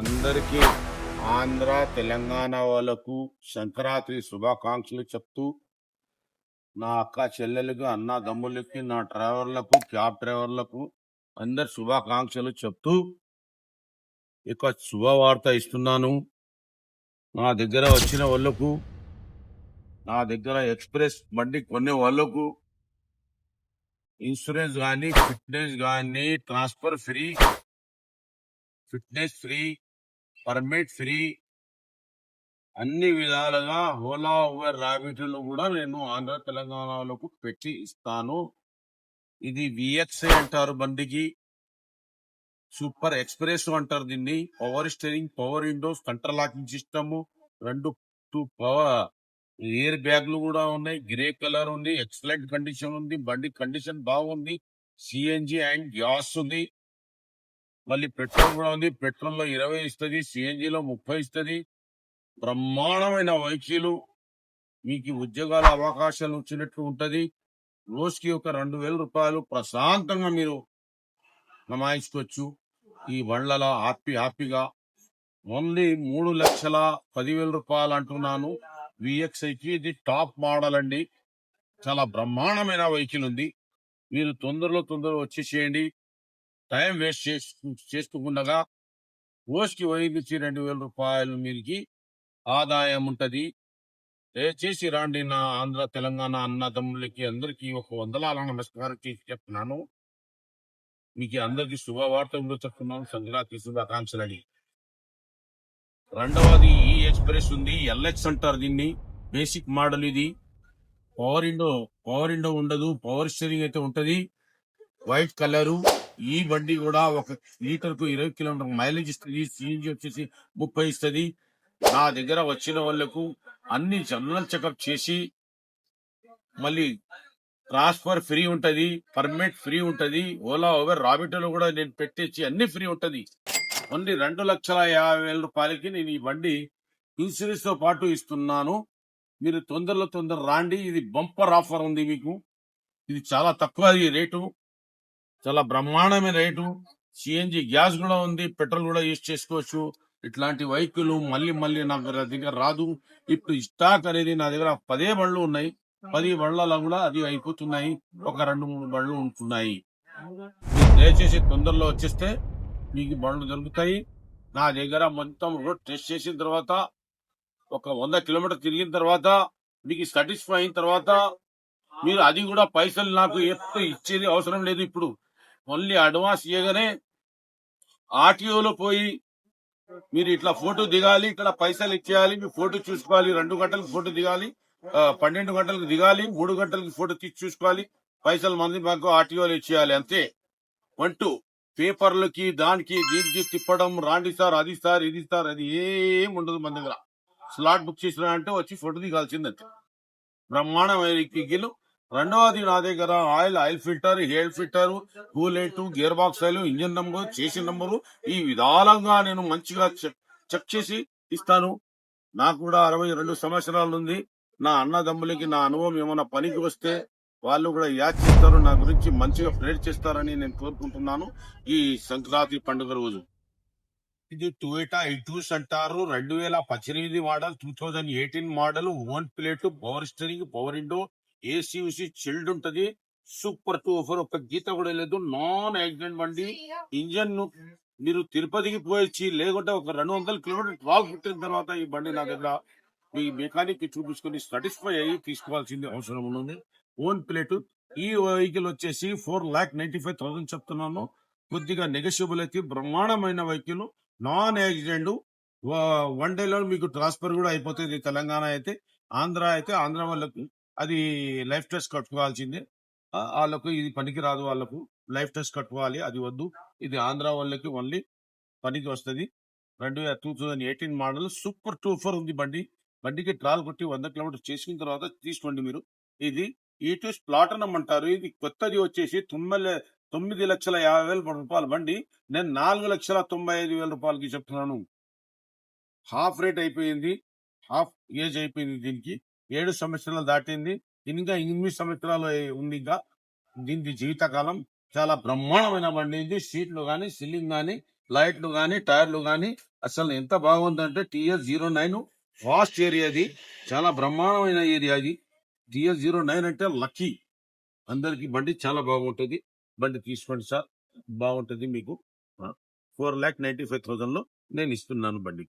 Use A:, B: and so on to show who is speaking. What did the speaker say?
A: అందరికీ ఆంధ్ర తెలంగాణ వాళ్ళకు సంక్రాంతి శుభాకాంక్షలు చెప్తూ నా అక్క చెల్లెలకు అన్న దమ్ములకి నా డ్రైవర్లకు క్యాబ్ డ్రైవర్లకు అందరి శుభాకాంక్షలు చెప్తూ ఇక శుభవార్త ఇస్తున్నాను. నా దగ్గర వచ్చిన వాళ్ళకు, నా దగ్గర ఎక్స్ప్రెస్ బండి కొనే వాళ్ళకు ఇన్సూరెన్స్ కానీ ఫిట్నెస్ కానీ transfer free, fitness free, permit free, అన్ని విధాలుగా ఓలా ఊబర్ ర్యాపిడోలు కూడా నేను ఆంధ్ర తెలంగాణలకు పెట్టి ఇస్తాను. ఇది విఎక్స్ఐ అంటారు బండికి, సూపర్ ఎక్స్ప్రెస్ అంటారు దీన్ని. Power steering, power Windows, control locking system, రెండు పవర్ ఎయిర్ బ్యాగ్లు కూడా ఉన్నాయి. గ్రే కలర్ ఉంది, ఎక్సలెంట్ కండిషన్ ఉంది, బండి కండిషన్ బాగుంది. సిఎన్జి అండ్ గ్యాస్ ఉంది, మళ్ళీ పెట్రోల్ కూడా ఉంది. పెట్రోల్ లో 20 ఇస్తుంది, సిఎన్జిలో 30 ఇస్తుంది. బ్రహ్మాండమైన వెహికల్, మీకు ఉద్యోగాల అవకాశాలు వచ్చినట్లు ఉంటది. రోజుకి ఒక 2,000 రూపాయలు ప్రశాంతంగా మీరు నమాయించుకోవచ్చు ఈ బండ్లలో హ్యాపీగా. ఓన్లీ 3,10,000 రూపాయలు అంటున్నాను విఎక్స్ఐకి. ఇది టాప్ మోడల్ అండి, చాలా బ్రహ్మాండమైన వెహికల్ ఉంది. మీరు తొందరలో వచ్చేసేయండి, టైం వేస్ట్ చేసుకోకుండా. రోజుకి 1,000-2,000 రూపాయలు మీకు ఆదాయం ఉంటది. దయచేసి రాండి నా ఆంధ్ర తెలంగాణ అన్నదమ్ములకి అందరికి ఒక వందలాల నమస్కారం చేసి చెప్తున్నాను. మీకు అందరికి శుభవార్తలు చెప్తున్నాను, సంక్రాంతి శుభాకాంక్షలని. రెండవది ఈ ఎక్స్ప్రెస్ ఉంది, ఎల్ఎక్స్ అంటారు దీన్ని. బేసిక్ మోడల్ ఇది. పవర్ విండో ఉండదు, పవర్ స్టీరింగ్ అయితే ఉంటది, వైట్ కలరు. ఈ బండి కూడా 1 లీటర్కు 20 కిలోమీటర్ మైలేజ్ ఇస్తుంది. సిఎన్జి వచ్చేసి 30 ఇస్తుంది. నా దగ్గర వచ్చిన వాళ్లకు అన్ని జనరల్ చెకప్ చేసి, మళ్ళీ ట్రాన్స్ఫర్ ఫ్రీ ఉంటది, పర్మిట్ ఫ్రీ ఉంటది, ఓలా ఊబర్ ర్యాపిడోలో కూడా నేను పెట్టేసి అన్ని ఫ్రీ ఉంటది. ఓన్లీ 2,50,000 రూపాయలకి నేను ఈ బండి ఇన్సూరెన్స్ తో పాటు ఇస్తున్నాను. మీరు తొందరలో రాండి. ఇది బంపర్ ఆఫర్ ఉంది మీకు. ఇది చాలా తక్కువ రేటు, చాలా బ్రహ్మాండమైన రేటు. సిఎన్జి గ్యాస్ కూడా ఉంది, పెట్రోల్ కూడా యూజ్ చేసుకోవచ్చు. ఇట్లాంటి వెహికల్ మళ్ళీ నా దగ్గర రాదు. ఇప్పుడు స్టాక్ అనేది నా దగ్గర 10 బండ్లు ఉన్నాయి. 10 బండ్లలో కూడా అది అయిపోతున్నాయి, ఒక 2-3 బండ్లు ఉంటున్నాయి. దయచేసి తొందరలో వచ్చేస్తే మీకు బండ్లు దొరుకుతాయి. నా దగ్గర మొత్తం రోడ్ టెస్ట్ చేసిన తర్వాత, ఒక 100 కిలోమీటర్ తిరిగిన తర్వాత, మీకు సాటిస్ఫై అయిన తర్వాత, మీరు అది కూడా పైసలు నాకు ఎప్పుడు ఇచ్చేది అవసరం లేదు. ఇప్పుడు ఓన్లీ అడ్వాన్స్ ఇవ్వగానే ఆర్టీఓలో పోయి మీరు ఇట్లా ఫోటో దిగాలి, ఇక్కడ పైసలు ఇచ్చేయాలి, మీ ఫోటో చూసుకోవాలి. 2 గంటలకు ఫోటో దిగాలి, 12 గంటలకు దిగాలి, 3 గంటలకు ఫోటో తీసి చూసుకోవాలి. పైసలు మంది మాకు ఆర్టీఓలో ఇచ్చేయాలి, అంతే. 1-2 పేపర్లకి దానికి దీనికి తిప్పడం, రాండి సార్, అది సార్, ఇది సార్, అది ఏం ఉండదు మన దగ్గర. స్లాట్ బుక్ చేసినా అంటే వచ్చి ఫోటో దిగాల్సిందంతే. బ్రహ్మాండమైన వెహికల్. రెండవది నా దగ్గర oil filter, air filter, coolant, gear box oil, engine number, చేసిన నంబరు, ఈ విధాలంగా నేను మంచిగా చెక్ చేసి ఇస్తాను. నాకు కూడా 62 సంవత్సరాలు ఉంది. నా అన్నదమ్ములకి నా అనుభవం ఏమైనా పనికి వస్తే వాళ్ళు కూడా యాద్ చేస్తారు, నా గురించి మంచిగా ప్రేర్ చేస్తారని నేను కోరుకుంటున్నాను ఈ సంక్రాంతి పండుగ రోజు. ఇది టొయోటా ఇటూస్ అంటారు, 2018 model, 2018 model, own plate, power steering, power window, AC chilled ఉంటది. సూపర్ టూఫర్, ఒక గీత కూడా లేదు, నాన్ యాక్సిడెంట్ బండి. ఇంజన్ మీరు తిరుపతికి పోయొచ్చి, లేకుంటే ఒక 200 కిలోమీటర్ ట్రాక్ పుట్టిన తర్వాత ఈ బండి నా దగ్గర మీ మెకానిక్ కి చూపించుకొని సాటిస్ఫై అయ్యి తీసుకోవాల్సింది అవసరం ఉన్నది. Own plate. ఈ వెహికల్ వచ్చేసి 4,95,000 చెప్తున్నాను. కొద్దిగా నెగోషియబుల్ అయితే బ్రహ్మాండమైన వెహికల్, నాన్ యాక్సిడెంట్. 1 డేలో మీకు ట్రాన్స్ఫర్ కూడా అయిపోతుంది. తెలంగాణ అయితే, ఆంధ్ర వాళ్ళకు అది లైఫ్ టెస్ట్ కట్టుకోవాల్సిందే. వాళ్ళకు ఇది పనికి రాదు, వాళ్ళకు లైఫ్ టెస్ట్ కట్టుకోవాలి, అది వద్దు. ఇది ఆంధ్ర వాళ్ళకి ఓన్లీ పనికి వస్తుంది. 2018 మోడల్, సూపర్ టూఫర్ ఉంది బండి. బండికి ట్రాల్ కొట్టి 100 కిలోమీటర్ చేసిన తర్వాత తీసుకోండి మీరు. ఇది ఈటూస్ ప్లాటినం అంటారు. ఇది కొత్తది వచ్చేసి 9,50,000 రూపాయల బండి నేను 4,95,000 రూపాయలకి చెప్తున్నాను. హాఫ్ రేట్ అయిపోయింది, హాఫ్ ఏజ్ అయిపోయింది. దీనికి 7 సంవత్సరాలు దాటింది, ఇంకా 8 సంవత్సరాలు ఉంది. ఇంకా దీనికి జీవితకాలం. చాలా బ్రహ్మాండమైన బండి ఇది. సీట్లు గానీ, సీలింగ్ గానీ, లైట్లు గానీ, టైర్లు గానీ అసలు ఎంత బాగుందంటే TS09 వాస్ట్ ఏరియా అది, చాలా బ్రహ్మాండమైన ఏరియా అది. TS09 అంటే లక్కీ. అందరికి బండి చాలా బాగుంటది. బండి తీసుకోండి సార్, బాగుంటది మీకు. 4,95,000 లో నేను ఇస్తున్నాను బండి.